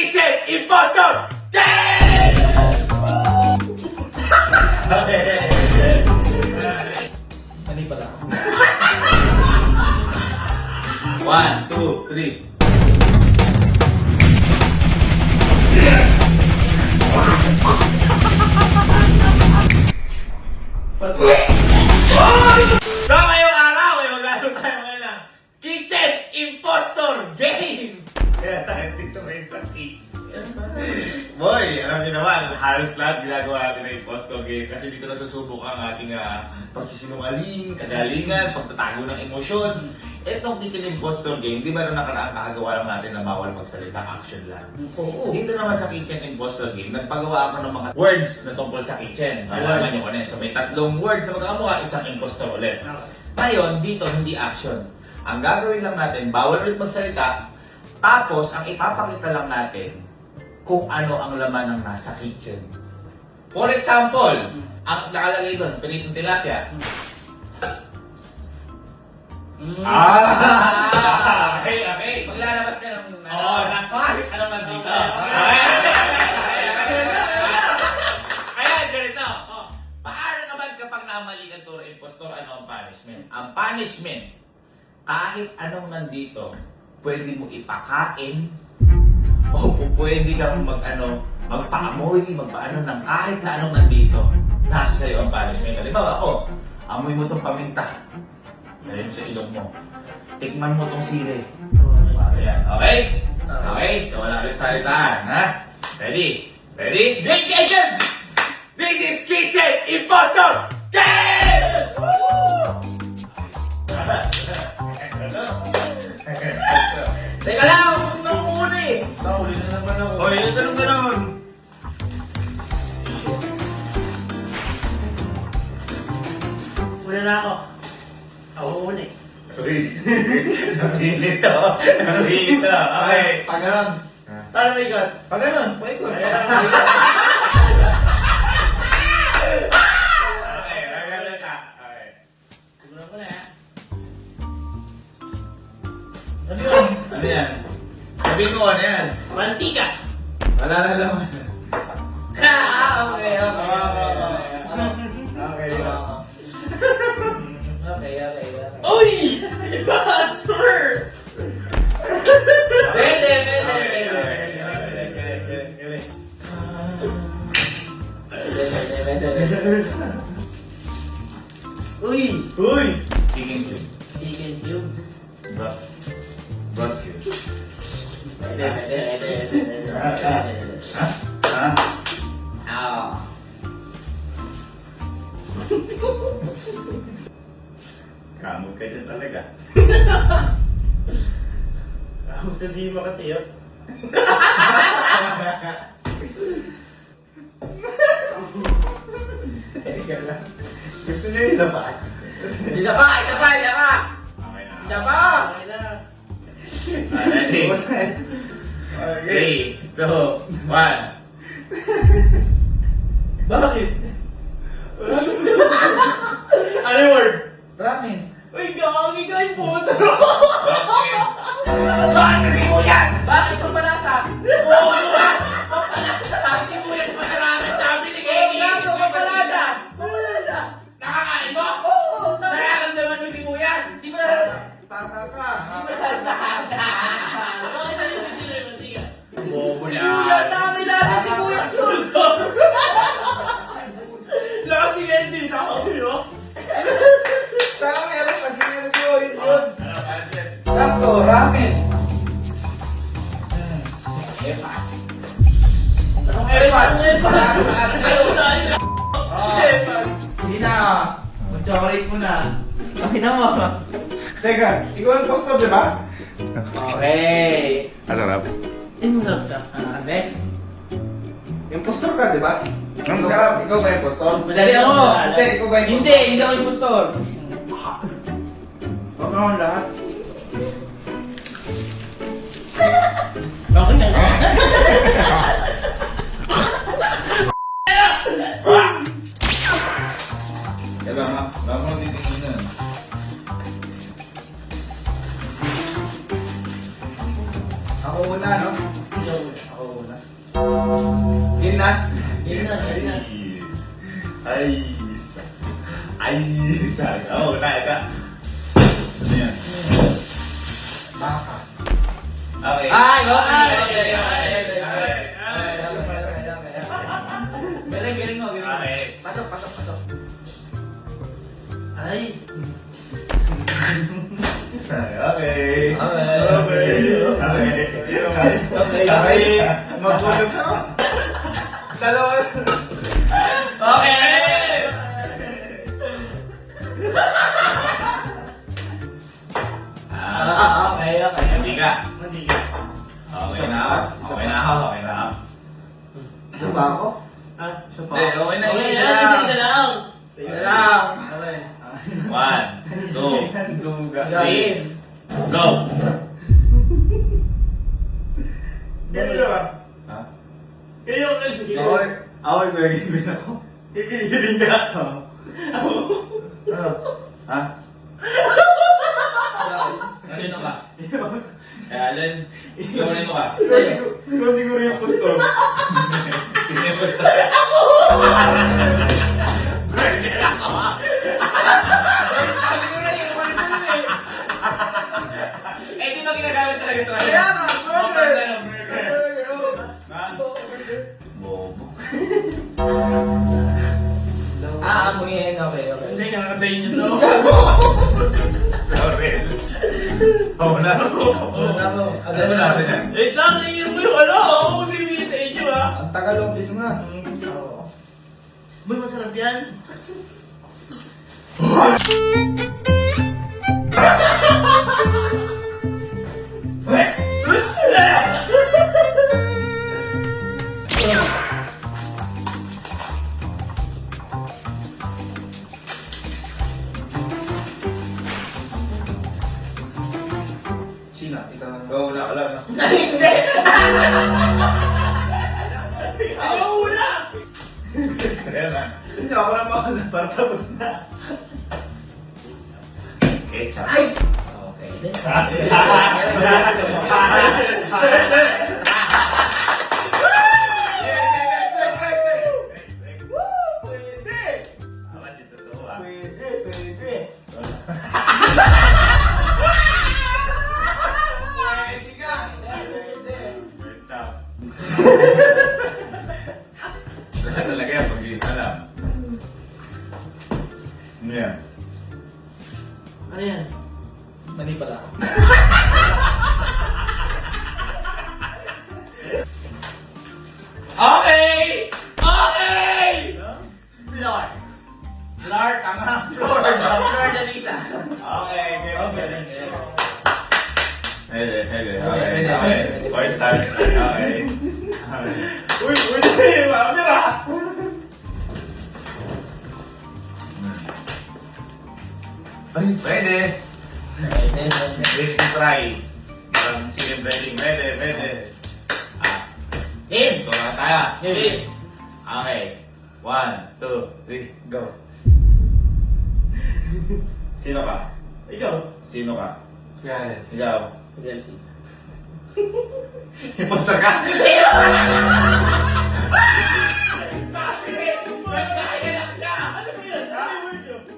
Kitchen Impostor Game! Mali pala. 1, 2, 3. So ngayong araw ay maglaro tayo ngayon ng Kitchen Impostor Game! Kaya tayo dito ngayon sa kitchen. Boy, alam niyo naman, halos lahat ginagawa natin ng impostor game kasi dito nasusubok ang ating pagsisinungaling, kagalingan, pagtatago ng emosyon. Etong Kitchen Impostor Game, di ba nung nakaraang kakagawa lang natin na bawal magsalita, action lang? Oo. Dito naman sa Kitchen Impostor Game, nagpagawa ako ng mga words na tungkol sa kitchen. Malaman niyo ko na. So may 3 words na magkakamukha, isang impostor ulit. Ngayon, dito hindi action. Ang gagawin lang natin, bawal ulit magsalita, tapos ang ipapakita lang natin kung ano ang laman ng nasa kitchen. For example, ang nakalagay doon, pritong tilapia. Okay. Maglalabas ka ng kahit anong nandito. Ayan, ganito. Paano naman kapag namali ka to, impostor, ano ang punishment? Ang punishment, kahit anong nandito, pwede mo ipakain, o pwede kang magpaamoy, magpaano ng kahit na anong nandito. Nasa sa'yo ang punishment. Halimbawa ako, amoy mo tong paminta. Dali mo sa ilong mo. Tikman mo tong sili. Ayan, okay? Okay, so wala rin salitaan, ha? Ready? Ready? Great Kitchen! This is Kitchen Impostor Game! Teka lang, huwag na muna eh. Huli na naman ako. O, yun, ganun. Huli na ako. Ako huli. Uy, napilit to. Okay. Pag ganun. Paano may ikot? Pag ganun, paikot. Ayan. Okay, ganun ka. Okay. Siguro ko na yan. Ano yun? Ano yan? Sabihin mo, ano yan? Mantika. Wala na naman. Okay. Uy! Butter! Pwede. Uy! Chicken cube. Chicken cubes. Broth cube. Pwede. Ha? Kamot ka dyan talaga. Ako sa di makatiyot. Teka lang. Gusto niyo isa pa? Isa pa! Okay na. Isa pa! Okay na. Ready? Okay. 3, 2, 1. Bakit? Ano yung word? Ramen. Uy, gagi ka yung puto! Bakit kasi sibuyas? Bakit pa palasa? Oo, papalasa. Ang sibuyas masarap. Sabi ni Kenny. Gago pa palasa! Palasa! Nakakain mo? Oo! Nararamdaman mo yung sibuyas? Di ba nalasa? Tata ka. Di ba nalasa? Bakit na yung hindi na mantika? Bobo Sibuyas! Dami lasa sibuyas yun! Lagi yan sinabi, no? Tama, meron kasi meron yun. Sakto, Sakto, ramen. Anong epas? Hindi na. Mag-chocolate mo na. Okay na mo. Teka, ikaw ang postor, di ba? Okay. Masarap. Next. Yung postor ka, di ba? Ikaw ba yung postor? Madali ako. Hindi, ikaw ba yung Hindi, hindi ako yung postor. Huwag naman lahat. Okay na. Diba, baka mo titingin nun. Ako muna, no? Ako Ako una. Yun na. Yun na. Ay, isa. Ay, isa. Oo, na, ika. Ano yan? Baka. Okay. Ay, go! Galing mo. Okay. Pasok. Ay. Okay. Magulog na. Dalawa. Okay! Okay. Hindi ka. Okay na ako. Okay na ako. Ano ba ako? Eh, okay na. Okay, Isa sige lang. lang. Isa lang. 1, 2, Duga. 3, go! Ganun ba? Ha? Kayo ang sige. Ako, ibigay ako. Hihiling ka? Ha? Kanino ka? Kaya Alan, kanino ka? Siguro yung postor. Sino yung gusto? Eh, di ba ginagamit talaga ito? Kaya nga, burger. Ha? Bobo. Amoyin. Okay. Hindi, kakatayin nyo to. Sorry. Oo na. Ano na natin yan? Eh, tangin mo yung ano, ako magbibigay sa inyo ha. Ang tagal ng bis nga. Boy, masarap yan. Sina, ikaw na. Oo, wala ka lang. Hindi! Ako una! Ayan na. Hindi ako na mahal para tapos na. Ketchup. Ay! Okay. Awan dito to, ah. Pwede. Pwede ka. Pwede. Ketchup. Lahat talaga yan pag hindi alam. Ano yan? Ano yan? Mali pala. Okay! Okay! Floor. Lard, ang Floor na Lisa. Okay, okay. Pwede. Pwede. Okay. Voice start. Okay. Uy, marami ba? Ay, pwede. Risky try. Parang chicken breading. Pwede. Ah. Game. So, na tayo. Game. Okay. 1, 2, 3, go. Sino ka? Ikaw. Sino ka? Yan. Ikaw. Chelsea. Imposter ka?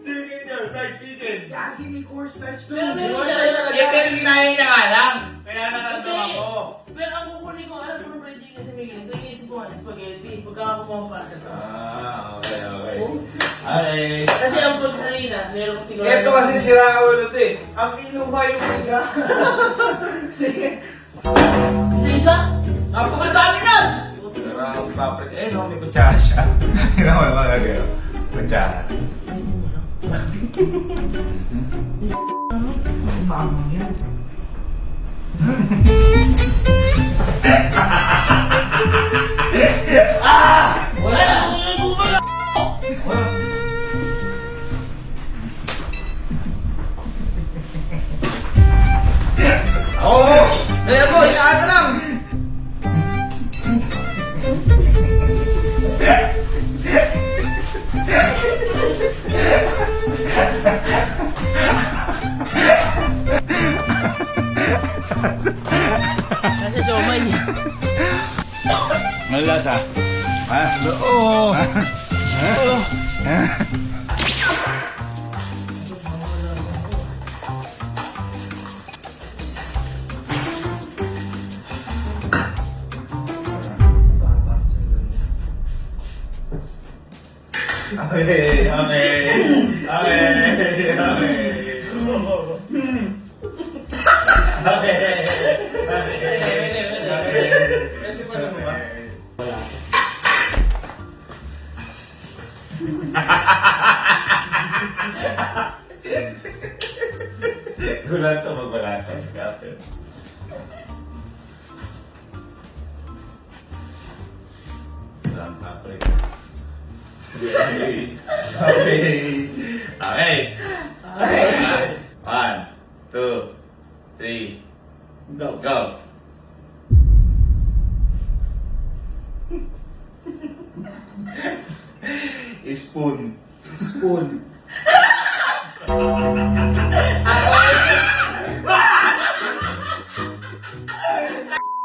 Chicken yun, fried chicken. Yagi, may course Pero Eh, pero ginaya niya nga lang. Kaya nanandang ako. Pero ang kukunin ko, alam mo bread kasi may ganito. Iisip ko nga, spaghetti. Pagka ako pumapasa to. Okay. Okay. Kasi ang food kanina, meron ko siguro. Ito kasi sira ulo to eh. Ang inuha yung isa. Sige. Isa? Napakadami nun! Pero ang paprika, eh no, may kutsara siya. Hindi naman magagawa. Kutsara. Mamang yan. Wala! Oo! Kaya mo, ilaan na lang! Nasa siomay. Ano lasa? Ha? Oo. Okay, okay. Okay, okay. Pwede pa lumabas? Gulat to, magulatan. Kapit. Lang paprika. Okay. Okay. Okay. 1, 2, 3, Go. go. Spoon. Spoon.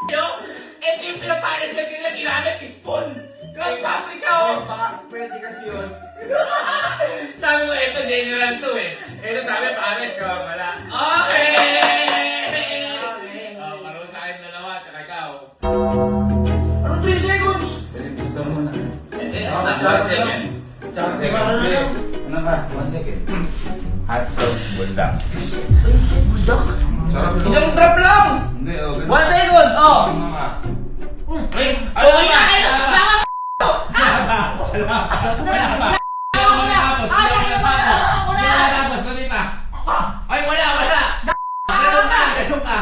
Yo, ito yung pinapanis na ginamit, spoon. Kaya paprika, oh. Pwede kasi yun. Sabi mo, ito general to eh. Ito sabi, pares ka, wala. Okay! Oh, pareho sa akin dalawa, tsaka ikaw. Ano 3 seconds? Gusto mo na. Hindi, Ah, 1 second. Ano ka? 1 second. Hot sauce bulldog. Sarap to. Isang drop lang! Hindi, oh. 1 second! Oh! Ano nga? Wait! Ano Oh, ba? Ay, wala! Ganun ka!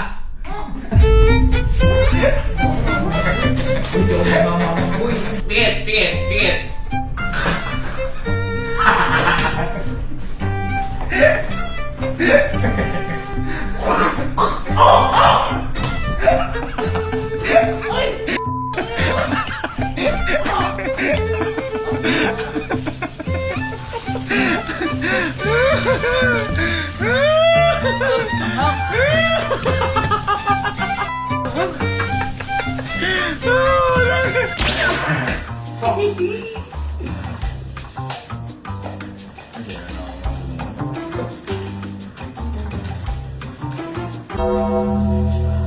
Pikit!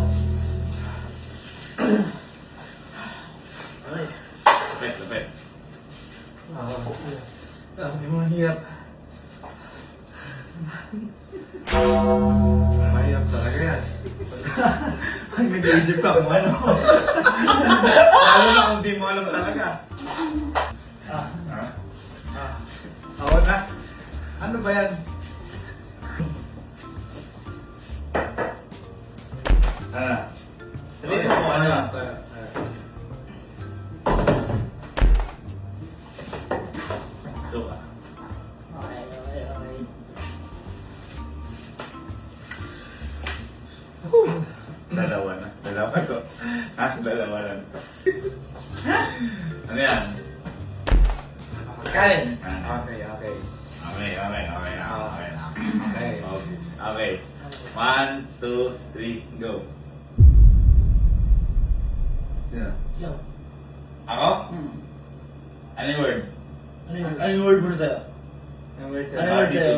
Lapit. Hindi mo mahirap. Mahirap talaga yan. Pag nag-iisip ka kung ano. Lalo na kung di mo alam talaga. Ako na. Ano ba yan? Sabihin mo kung ano. Suka. Okay. Dalawa na. Dalawa to. Dalawa lang. Ano yan? Kain. Okay. Okay. 1, 2, 3, go. Sino? Yo. Ako? Ano yung word? Ano yung word mo sa'yo? Ang word Ano yung word sa'yo?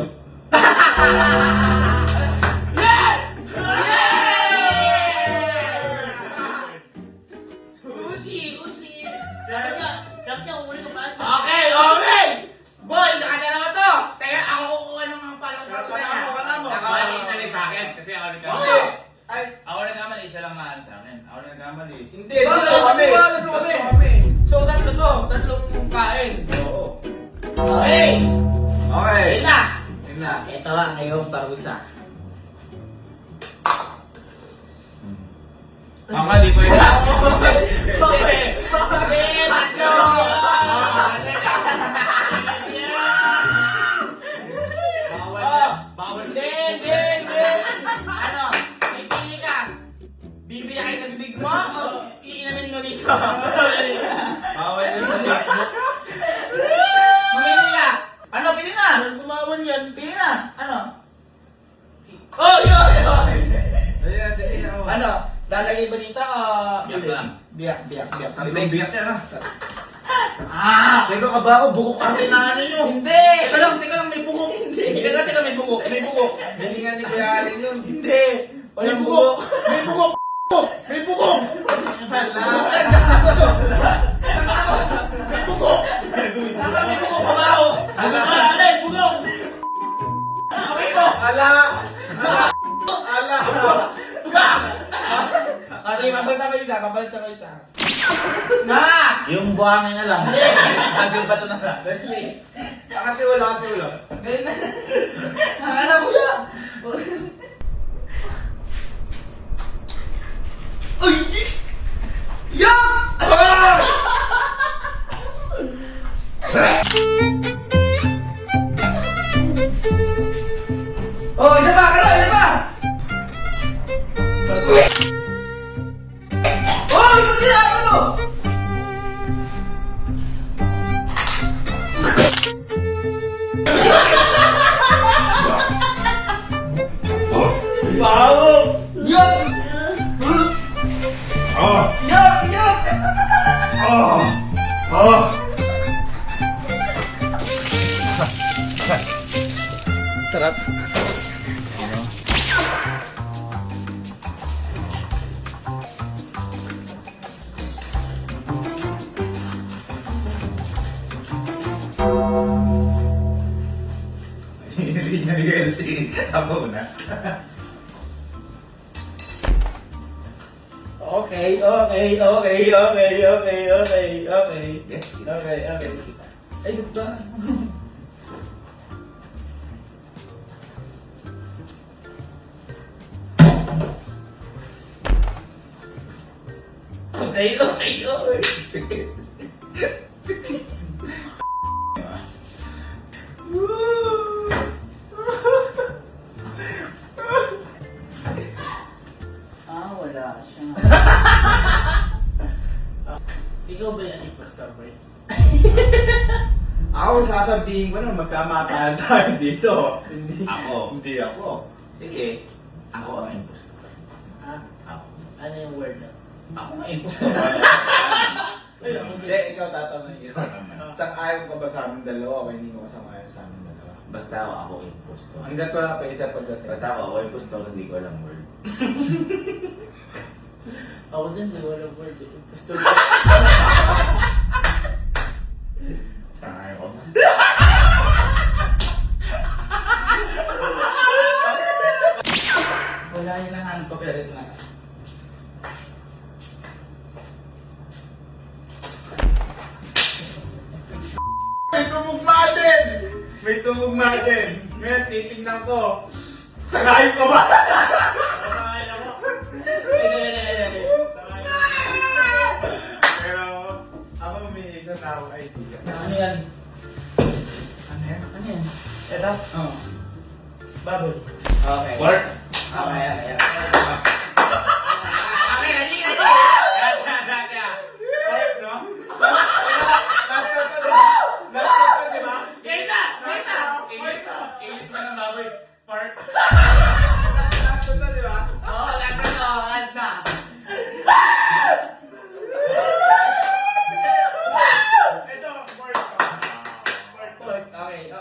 Okay! Boy, nakadalawa to! Kaya ako kukuha ng mga palangkap ko na. Wala mo. Ako isa rin sa akin kasi ako nagkamali. Hindi. Ay, Ako nagkamali, isa lang maan sa akin. Ako nagkamali. hindi. Tatlo kami. So, tatlo to. Tatlong kain. Oo. Okay. Okay. Yun na. Yun na. Ito ang iyong parusa. Kamali ko yun. Okay. Tatlo. Bawal. Hindi. Ano? May pili ka. Bibili kayo ng big mo o iinamin mo dito? Bawal yun sa Facebook. Mamili ka. Ano? Pili na. Gumawan yan. Pili na. Ano? Oh, yun. Ayan, tingin ako. Ano? Lalagay ba dito o Biyak lang. Biyak sa Sabi bibig. biyak yan ah. Teka ka ba ako? Bukok ate na ano nyo. Hindi! Teka lang, may bugok. Hindi. Teka, may bugok. Hindi nga ni Kuya Alin yun. Hindi. May bukok. May bugok. May bugok. May bugok. May bugok pa ba ako? Alay, bugok. Away mo. Ala! Ala! Okay, papalit ako isa. Yung buhangin na lang. Kasi ba ito na lang? Nakatiwala. Ano ko na? Ay! Yak! Oh, isa pa! Oh, ano ginagawa mo? Wow! Yak! Oh! Yak! Oh! Oh! Sarap. Hindi niya bigay ako na. Okay. Ay, ba? Okay. Wala siya. Ikaw ba yan impostor, boy? Ako sasabihin ko na magkamatahan tayo dito. Hindi. Ako? Hindi ako. Sige, ako ang impostor. Ha? Ako. Ano yung word na? Ako ang impostor. Hindi, ikaw tatanungin ko. Sang-ayon ka ba sa amin dalawa o hindi mo kasama sa amin dalawa? Basta ako impostor. Hanggat wala pa isa pagdating. Basta ako impostor, hindi ko alam word. Ako din, wala word. Impostor. Sangayon ko. Wala yun ang hand ko, pero ito na. May tumugma din! Ngayon, titignan ko. Sangayon ka ba? Pero, ako may isa na akong idea. Ano yan? Ano yan? Ano yan? Ito? Oo. Baboy. Okay. Work? Okay, ayan. Okay, nali. Alright, no? Last na to, diba? Last na to, diba? Kita! English man ang baboy. Fart. Last na to, diba? Oo, last na to. Last na. Ito, pork. Pork. Okay.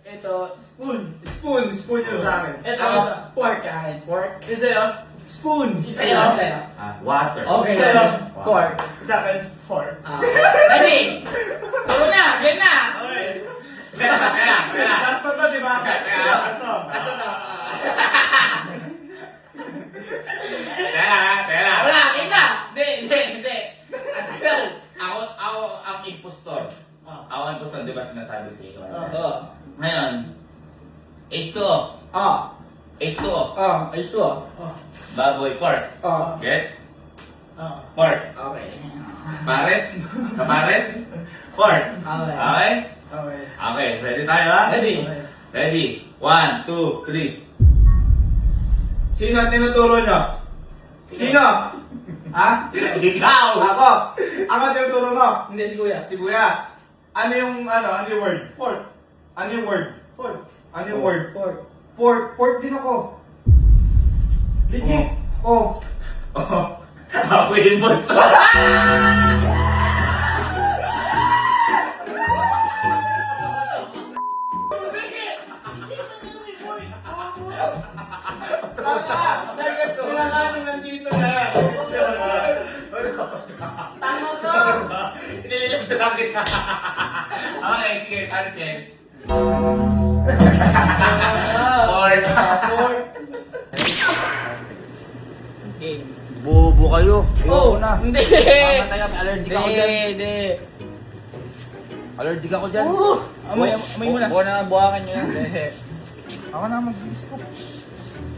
Ito, spoon. Spoon yung sa akin. Ito, pork. Pork. Ito yun, spoon. Sa'yo. Water. Okay. Sa'yo, pork. Sa akin, fork. Ready? Turo na. Game na. Okay. Kaya. Last na to, diba? Last na to. Last na to. Tera. Wala, game na. Hindi. Ako ang impostor. Ako ang impostor, di ba sinasabi sa iyo? Oo. Ngayon, H2. H2O. Ay, sure. Baboy, pork. Gets? Pork. Okay. Pares. Kamares. Pork. Okay. Okay? Okay. Okay, ready tayo ha? Ready. 1, 2, 3. Sino ang tinuturo nyo? Sino? Ha? Ikaw! Ako! Ako ang tinuturo mo? Hindi, si Kuya. Si Buya. Ano yung word? Fork. Ano yung word? Fork. Ano yung word? Pork. Pork din ako. Legit. Oh. Ako yung impostor. Nag-gets ko na nga nung nandito na. Tama ko! Inililip sa langit. Okay, sige, Archel. Four. Bobo kayo. Oo na. Hindi! Mamatay kami. Allergic ako dyan. Hindi! Allergic ako dyan. Oo. Amoy mo na. Buwan na, buwakan nyo yan. Hindi. Ako na mag-disco.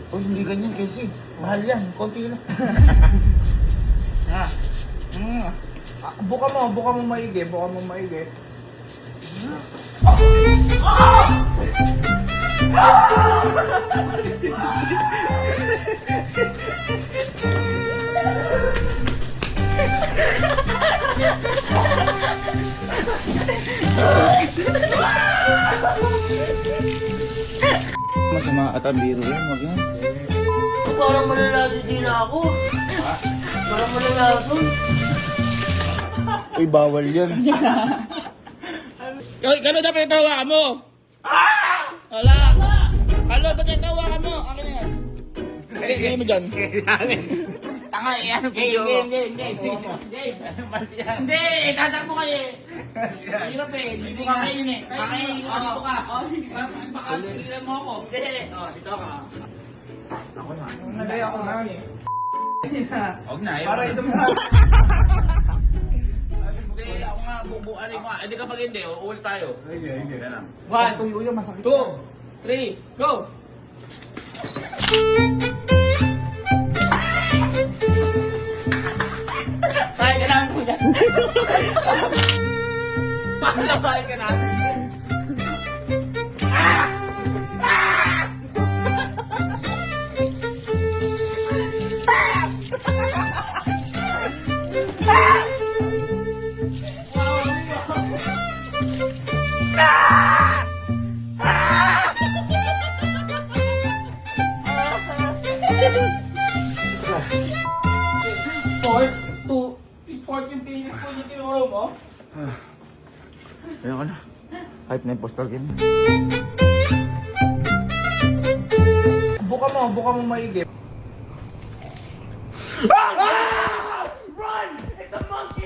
Oh, hindi ganyan kasi. Mahal yan. Konti lang. Buka mo maigi. Masama at ang biro yan, wag yan. Parang malalaso din ako. Parang malalaso. Uy, bawal yan. Kano dapat itawa ka mo? Wala. Kano dapat itawa ka mo? Akin na yan. Hindi mo dyan. Tanga yan. Game. Hindi, tatakbo kayo eh. Hirap eh. Hindi ko kakainin eh. Kakainin ko dito ka. Baka tigilan mo ako. Hindi. Dito ka. Nagay ako na eh. Huwag na, Para isa mo. Hindi, ako nga, bubuan mo nga. Hindi kapag hindi, uulit tayo. Sige. Yan lang. 1, 2, yung masakit. 2, 3, go! Kaya ka namin po dyan. Pakilabay ka namin. Fourth yung penis ko yung tinuro mo. Ayoko na. Kahit na impostor game. Buka mo maigi. Ah!